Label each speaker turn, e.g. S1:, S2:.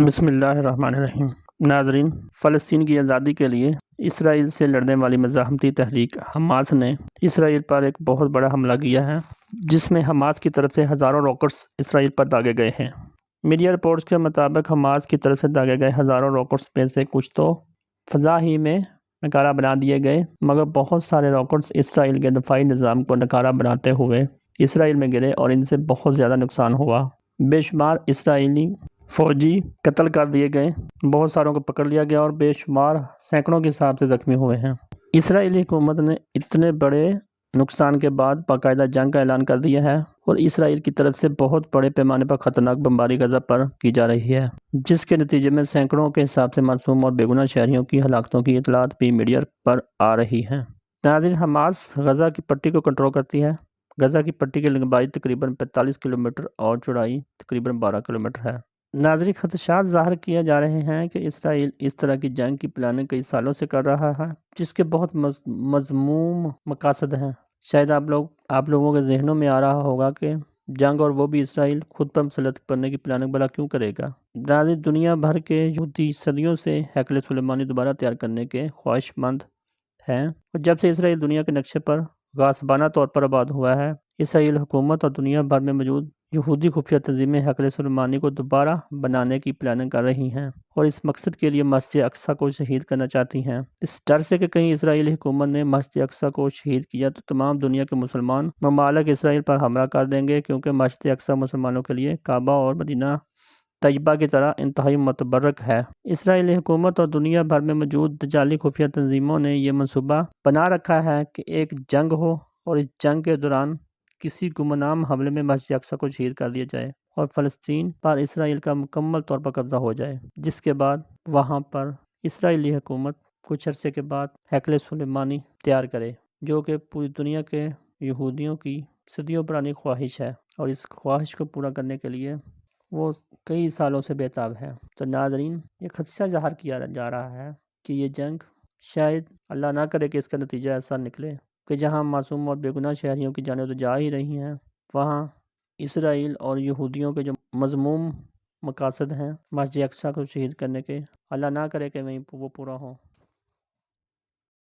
S1: بسم اللہ الرحمن الرحیم۔ ناظرین، فلسطین کی آزادی کے لیے اسرائیل سے لڑنے والی مزاحمتی تحریک حماس نے اسرائیل پر ایک بہت بڑا حملہ کیا ہے، جس میں حماس کی طرف سے ہزاروں راکٹس اسرائیل پر داغے گئے ہیں۔ میڈیا رپورٹس کے مطابق حماس کی طرف سے داغے گئے ہزاروں راکٹس میں سے کچھ تو فضا ہی میں ناکارہ بنا دیے گئے، مگر بہت سارے راکٹس اسرائیل کے دفاعی نظام کو ناکارہ بناتے ہوئے اسرائیل میں گرے اور ان سے بہت زیادہ نقصان ہوا۔ بے شمار اسرائیلی فوجی قتل کر دیے گئے، بہت ساروں کو پکڑ لیا گیا اور بے شمار سینکڑوں کے حساب سے زخمی ہوئے ہیں۔ اسرائیلی حکومت نے اتنے بڑے نقصان کے بعد باقاعدہ جنگ کا اعلان کر دیا ہے اور اسرائیل کی طرف سے بہت بڑے پیمانے پر خطرناک بمباری غزہ پر کی جا رہی ہے، جس کے نتیجے میں سینکڑوں کے حساب سے معصوم اور بے گناہ شہریوں کی ہلاکتوں کی اطلاعات بھی میڈیا پر آ رہی ہیں۔ ناظرین، حماس غزہ کی پٹی کو کنٹرول کرتی ہے۔ غزہ کی پٹی کی لمبائی تقریباً 45 کلومیٹر اور چوڑائی تقریباً 12 کلومیٹر ہے۔ ناظرین، خدشات ظاہر کیے جا رہے ہیں کہ اسرائیل اس طرح کی جنگ کی پلاننگ کئی سالوں سے کر رہا ہے، جس کے بہت مذموم مقاصد ہیں۔ شاید آپ لوگوں کے ذہنوں میں آ رہا ہوگا کہ جنگ اور وہ بھی اسرائیل خود پر مسلط کرنے کی پلاننگ بھلا کیوں کرے گا؟ ناظرین، دنیا بھر کے یہودی صدیوں سے ہیکل سلیمانی دوبارہ تیار کرنے کے خواہش مند ہیں، اور جب سے اسرائیل دنیا کے نقشے پر غاصبانہ طور پر آباد ہوا ہے، اسرائیل حکومت اور دنیا بھر میں موجود یہودی خفیہ تنظیمیں ہیکل سلیمانی کو دوبارہ بنانے کی پلاننگ کر رہی ہیں اور اس مقصد کے لیے مسجد اقصیٰ کو شہید کرنا چاہتی ہیں۔ اس ڈر سے کہ کہیں اسرائیلی حکومت نے مسجد اقصیٰ کو شہید کیا تو تمام دنیا کے مسلمان ممالک اسرائیل پر حملہ کر دیں گے، کیونکہ مسجد اقصیٰ مسلمانوں کے لیے کعبہ اور مدینہ طیبہ کی طرح انتہائی متبرک ہے۔ اسرائیلی حکومت اور دنیا بھر میں موجود دجالی خفیہ تنظیموں نے یہ منصوبہ بنا رکھا ہے کہ ایک جنگ ہو اور اس جنگ کے دوران کسی گمنام حملے میں مسجد اقصیٰ کو شہید کر دیا جائے اور فلسطین پر اسرائیل کا مکمل طور پر قبضہ ہو جائے، جس کے بعد وہاں پر اسرائیلی حکومت کچھ عرصے کے بعد ہیکل سلیمانی تیار کرے، جو کہ پوری دنیا کے یہودیوں کی صدیوں پرانی خواہش ہے، اور اس خواہش کو پورا کرنے کے لیے وہ کئی سالوں سے بےتاب ہے۔ تو ناظرین، یہ خدشہ ظاہر کیا جا رہا ہے کہ یہ جنگ شاید اللہ نہ کرے کہ اس کا نتیجہ ایسا نکلے کہ جہاں معصوم اور بے گناہ شہریوں کی جانیں تو جا ہی رہی ہیں، وہاں اسرائیل اور یہودیوں کے جو مذموم مقاصد ہیں مسجد اقصیٰ کو شہید کرنے کے، اللہ نہ کرے کہ وہ پورا ہوں۔